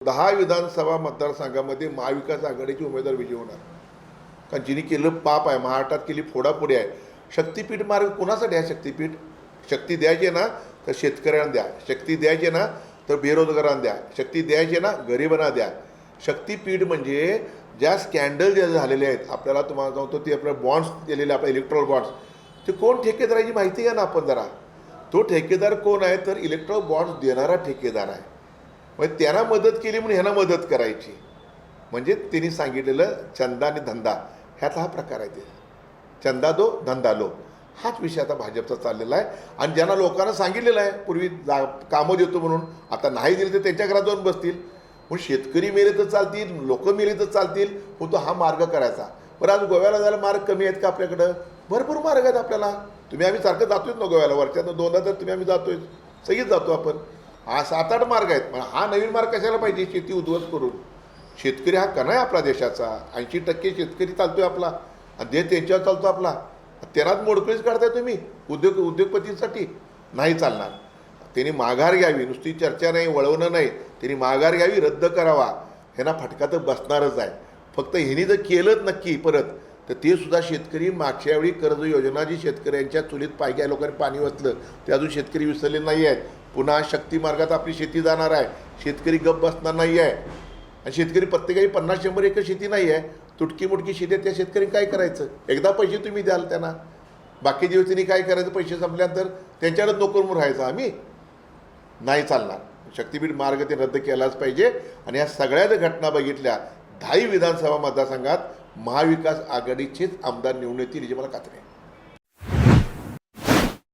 10 विधानसभा मतदारसंघामध्ये महाविकास आघाडीचे उमेदवार विजयी होणार. कारण जिने केलं पाप आहे, महाराष्ट्रात केली फोडाफोडी आहे. शक्तीपीठ मार्ग कोणासाठी आहे? शक्तीपीठ शक्ती द्यायची ना तर शेतकऱ्यांना द्या, शक्ती द्यायची ना तर बेरोजगारांना द्या, शक्ती द्यायची ना गरिबांना द्या. शक्तीपीठ म्हणजे ज्या स्कॅन्डल जे झालेले आहेत, आपल्याला तुम्हाला सांगतो ते आपल्या बॉन्ड्स दिलेले, आपल्या इलेक्ट्रॉल बॉन्ड्स, ते कोण ठेकेदाराची माहिती घ्या ना आपण जरा. तो ठेकेदार कोण आहे? तर इलेक्ट्रॉल बॉन्ड्स देणारा ठेकेदार आहे. म्हणजे त्यांना मदत केली म्हणून ह्यांना मदत करायची. म्हणजे त्यांनी सांगितलेलं चंदा आणि धंदा ह्यातला हा प्रकार आहे. ते चंदा दो धंदा लो हाच विषय आता भाजपचा चाललेला आहे. आणि ज्यांना लोकांना सांगितलेलं आहे पूर्वी कामं देतो म्हणून, आता नाही दिले तर त्यांच्या घरात जाऊन बसतील. म्हणून शेतकरी मेले तर चालतील, लोक मेले तर चालतील, पण तो हा मार्ग करायचा. बरं, आज गोव्याला जायला मार्ग कमी आहेत का आपल्याकडं? भरपूर मार्ग आहेत आपल्याला. आम्ही सारखं जातोच ना गोव्याला, वर्षातून 2दा तर आम्ही जातोय, सगळीच जातो आपण. हा 7-8 मार्ग आहेत. पण हा नवीन मार्ग कशाला पाहिजे? शेती उद्ध्वस्त करून. शेतकरी हा कणा आहे आपला देशाचा. 80% शेतकरी चालतोय आपला, आणि देश त्यांच्यावर चालतो आपला. त्यांनाच मोडकळीच काढताय तुम्ही उद्योगपतींसाठी. नाही चालणार. त्यांनी माघार घ्यावी, नुसती चर्चा नाही, वळवणं नाही, त्यांनी माघार घ्यावी, रद्द करावा. ह्यांना फटका तर बसणारच आहे. फक्त ह्यांनी जर केलंच नक्की परत, तर ते सुद्धा शेतकरी मागच्या वेळी कर्ज योजना जी शेतकऱ्यांच्या चुलीत पायक्या लोकांनी पाणी वाचलं ते अजून शेतकरी विसरले नाही आहेत. पुन्हा शक्ती मार्गात आपली शेती जाणार आहे. शेतकरी गप्प बसणार नाही आहे. आणि शेतकरी प्रत्येकाही 50-100 एकर शेती नाही आहे, तुटकी मुटकी शेती आहे. त्या शेतकऱ्यांनी काय करायचं? एकदा पैसे तुम्ही द्याल त्यांना, बाकी दिवस त्यांनी काय करायचं? पैसे संपल्यानंतर त्यांच्याकडे नोकर म्हणून राहायचं आम्ही? नाही चालणार. शक्तीपीठ मार्ग ते रद्द केलाच पाहिजे. आणि या सगळ्या घटना बघितल्या, 10 विधानसभा मतदारसंघात महाविकास आघाडीचेच आमदार निवडून येतील याची मला खात्री आहे.